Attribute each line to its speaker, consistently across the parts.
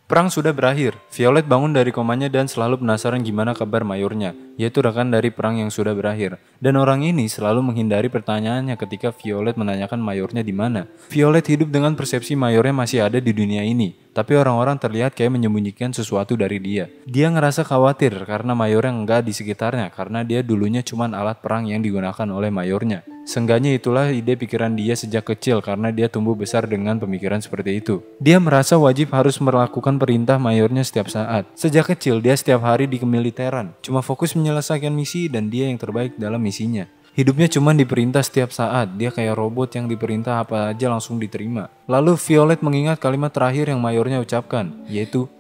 Speaker 1: Perang sudah berakhir. Violet bangun dari komanya dan selalu penasaran gimana kabar mayornya, yaitu rekan dari perang yang sudah berakhir. Dan orang ini selalu menghindari pertanyaannya ketika Violet menanyakan mayornya di mana. Violet hidup dengan persepsi mayornya masih ada di dunia ini, tapi orang-orang terlihat kayak menyembunyikan sesuatu dari dia. Dia ngerasa khawatir karena mayornya enggak di sekitarnya, karena dia dulunya cuma alat perang yang digunakan oleh mayornya. Seenggaknya itulah ide pikiran dia sejak kecil karena dia tumbuh besar dengan pemikiran seperti itu. Dia merasa wajib harus melakukan perintah mayornya setiap saat. Sejak kecil dia setiap hari di kemiliteran, cuma fokus menyelesaikan misi dan dia yang terbaik dalam misinya. Hidupnya cuma diperintah setiap saat, dia kayak robot yang diperintah apa aja langsung diterima. Lalu Violet mengingat kalimat terakhir yang mayornya ucapkan, yaitu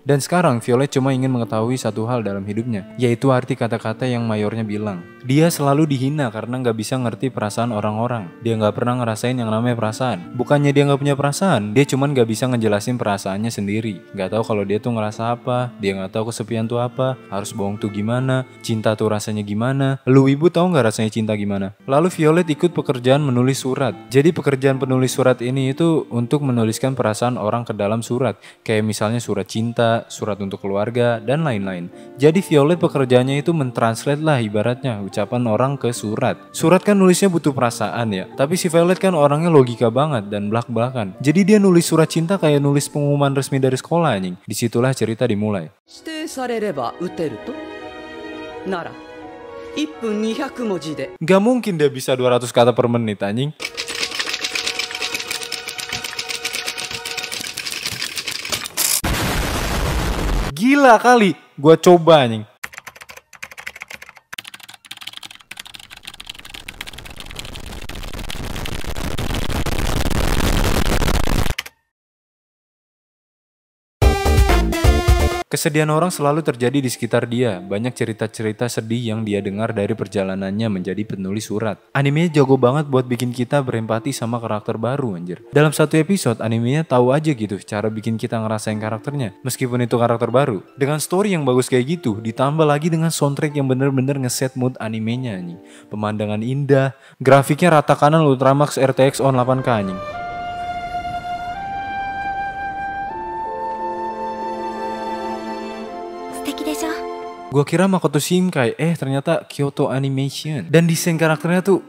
Speaker 1: dan sekarang Violet cuma ingin mengetahui satu hal dalam hidupnya, yaitu arti kata-kata yang mayornya bilang. Dia selalu dihina karena nggak bisa ngerti perasaan orang-orang. Dia nggak pernah ngerasain yang namanya perasaan. Bukannya dia nggak punya perasaan, dia cuma nggak bisa ngejelasin perasaannya sendiri. Nggak tahu kalau dia tuh ngerasa apa, dia nggak tahu kesepian tuh apa, harus bohong tuh gimana, cinta tuh rasanya gimana. Lu ibu tahu nggak rasanya cinta gimana? Lalu Violet ikut pekerjaan menulis surat. Jadi pekerjaan penulis surat ini itu untuk menuliskan perasaan orang ke dalam surat, kayak misalnya surat cinta, surat untuk keluarga, dan lain-lain. Jadi Violet pekerjaannya itu mentranslate lah ibaratnya ucapan orang ke surat. Surat kan nulisnya butuh perasaan ya, tapi si Violet kan orangnya logika banget dan belak-belakan. Jadi dia nulis surat cinta kayak nulis pengumuman resmi dari sekolah anjing. Disitulah cerita dimulai.
Speaker 2: 指定されれば打てるとなら1分200文字で
Speaker 1: Gak mungkin dia bisa 200 kata per menit anjing. Gila kali, gua coba anjing. Kesedihan orang selalu terjadi di sekitar dia. Banyak cerita-cerita sedih yang dia dengar dari perjalanannya menjadi penulis surat. Animenya jago banget buat bikin kita berempati sama karakter baru anjir. Dalam satu episode animenya tahu aja gitu cara bikin kita ngerasain karakternya meskipun itu karakter baru. Dengan story yang bagus kayak gitu ditambah lagi dengan soundtrack yang bener-bener ngeset mood animenya anjing. Pemandangan indah, grafiknya rata kanan Ultramax RTX on 8K anjing. Gua kira Makoto Shinkai, ternyata Kyoto Animation. Dan desain karakternya tuh,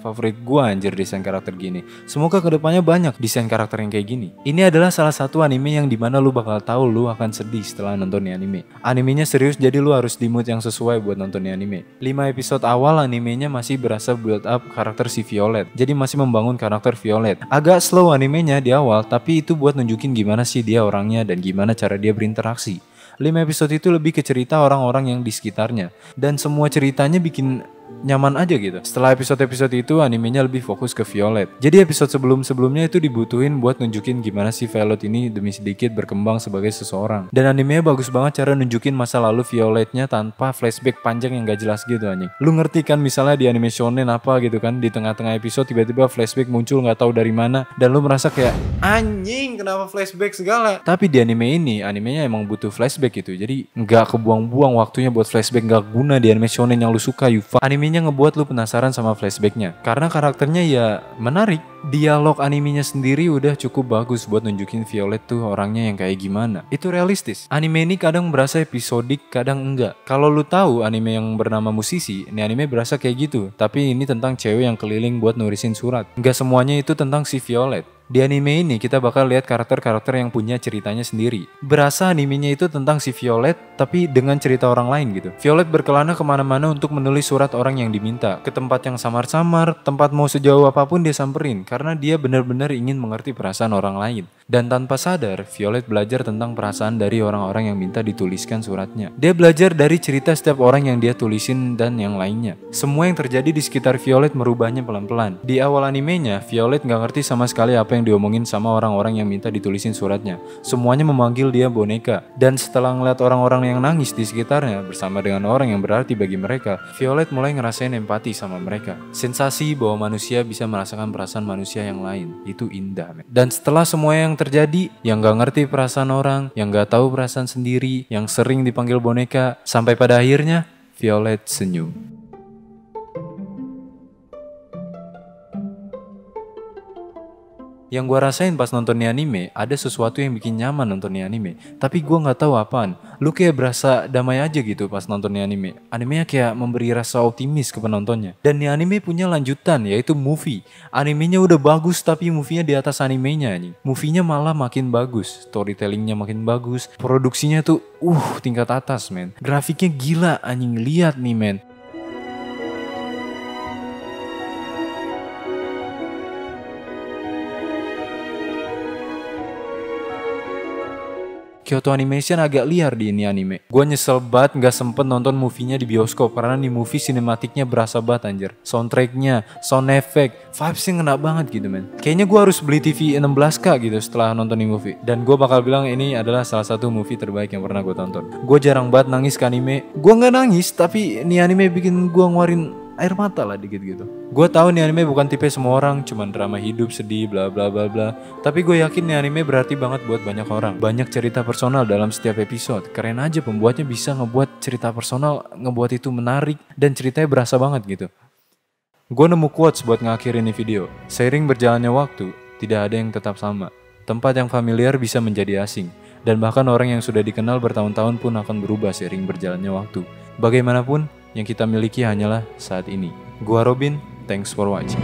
Speaker 1: favorit gua anjir desain karakter gini. Semoga kedepannya banyak desain karakter yang kayak gini. Ini adalah salah satu anime yang dimana lu bakal tahu lu akan sedih setelah nonton anime. Animenya serius jadi lu harus di mood yang sesuai buat nonton anime. 5 episode awal animenya masih berasa build up karakter si Violet. Jadi masih membangun karakter Violet. Agak slow animenya di awal, tapi itu buat nunjukin gimana sih dia orangnya dan gimana cara dia berinteraksi. 5 episode itu lebih ke cerita orang-orang yang di sekitarnya. Dan semua ceritanya bikin nyaman aja gitu. Setelah episode-episode itu animenya lebih fokus ke Violet. Jadi episode sebelum-sebelumnya itu dibutuhin buat nunjukin gimana sih Violet ini demi sedikit berkembang sebagai seseorang. Dan animenya bagus banget cara nunjukin masa lalu Violetnya tanpa flashback panjang yang gak jelas gitu anjing. Lu ngerti kan misalnya di anime shonen apa gitu kan, di tengah-tengah episode tiba-tiba flashback muncul gak tahu dari mana dan lu merasa kayak anjing kenapa flashback segala. Tapi di anime ini animenya emang butuh flashback gitu. Jadi gak kebuang-buang waktunya buat flashback, gak guna di anime shonen yang lu suka Yufa. Animenya ngebuat lu penasaran sama flashbacknya karena karakternya ya menarik. Dialog animenya sendiri udah cukup bagus buat nunjukin Violet tuh orangnya yang kayak gimana. Itu realistis. Anime ini kadang berasa episodik, kadang enggak. Kalau lu tahu anime yang bernama Musisi, ini anime berasa kayak gitu. Tapi ini tentang cewek yang keliling buat nulisin surat. Enggak semuanya itu tentang si Violet. Di anime ini kita bakal lihat karakter-karakter yang punya ceritanya sendiri. Berasa animenya itu tentang si Violet tapi dengan cerita orang lain gitu. Violet berkelana kemana-mana untuk menulis surat orang yang diminta. Ke tempat yang samar-samar, tempat mau sejauh apapun dia samperin. Karena dia benar-benar ingin mengerti perasaan orang lain. Dan tanpa sadar, Violet belajar tentang perasaan dari orang-orang yang minta dituliskan suratnya. Dia belajar dari cerita setiap orang yang dia tulisin dan yang lainnya. Semua yang terjadi di sekitar Violet merubahnya pelan-pelan. Di awal animenya, Violet gak ngerti sama sekali apa yang diomongin sama orang-orang yang minta ditulisin suratnya. Semuanya memanggil dia boneka. Dan setelah ngeliat orang-orang yang nangis di sekitarnya bersama dengan orang yang berarti bagi mereka, Violet mulai ngerasain empati sama mereka. Sensasi bahwa manusia bisa merasakan perasaan manusia yang lain. Itu indah. Dan setelah semua yang terjadi, yang gak ngerti perasaan orang, yang gak tahu perasaan sendiri, yang sering dipanggil boneka, sampai pada akhirnya Violet senyum. Yang gue rasain pas nonton nih anime, ada sesuatu yang bikin nyaman nonton nih anime. Tapi gue nggak tahu apaan. Lu kayak berasa damai aja gitu pas nonton nih anime. Animenya kayak memberi rasa optimis ke penontonnya. Dan nih anime punya lanjutan, yaitu movie. Animenya udah bagus tapi movie-nya di atas animenya nih. Movie-nya malah makin bagus, storytellingnya makin bagus, produksinya tuh tingkat atas men. Grafiknya gila anjing, lihat nih men. Kyoto Animation agak liar di ini anime. Gue nyesel banget gak sempet nonton movie-nya di bioskop karena nih movie sinematiknya berasa banget anjir. Soundtracknya, sound effect, vibes-nya ngena banget gitu men. Kayaknya gue harus beli TV 16K gitu setelah nonton nih movie. Dan gue bakal bilang ini adalah salah satu movie terbaik yang pernah gue tonton. Gue jarang banget nangis ke anime. Gue gak nangis tapi nih anime bikin gue ngeluarin air mata lah dikit gitu. Gue tahu nih anime bukan tipe semua orang, cuman drama hidup sedih bla bla bla bla. Tapi gue yakin nih anime berarti banget buat banyak orang. Banyak cerita personal dalam setiap episode. Keren aja pembuatnya bisa ngebuat cerita personal, ngebuat itu menarik dan ceritanya berasa banget gitu. Gue nemu quotes buat ngakhirin nih video. Seiring berjalannya waktu, tidak ada yang tetap sama. Tempat yang familiar bisa menjadi asing. Dan bahkan orang yang sudah dikenal bertahun-tahun pun akan berubah seiring berjalannya waktu. Bagaimanapun, yang kita miliki hanyalah saat ini. Gua Robin, thanks for watching.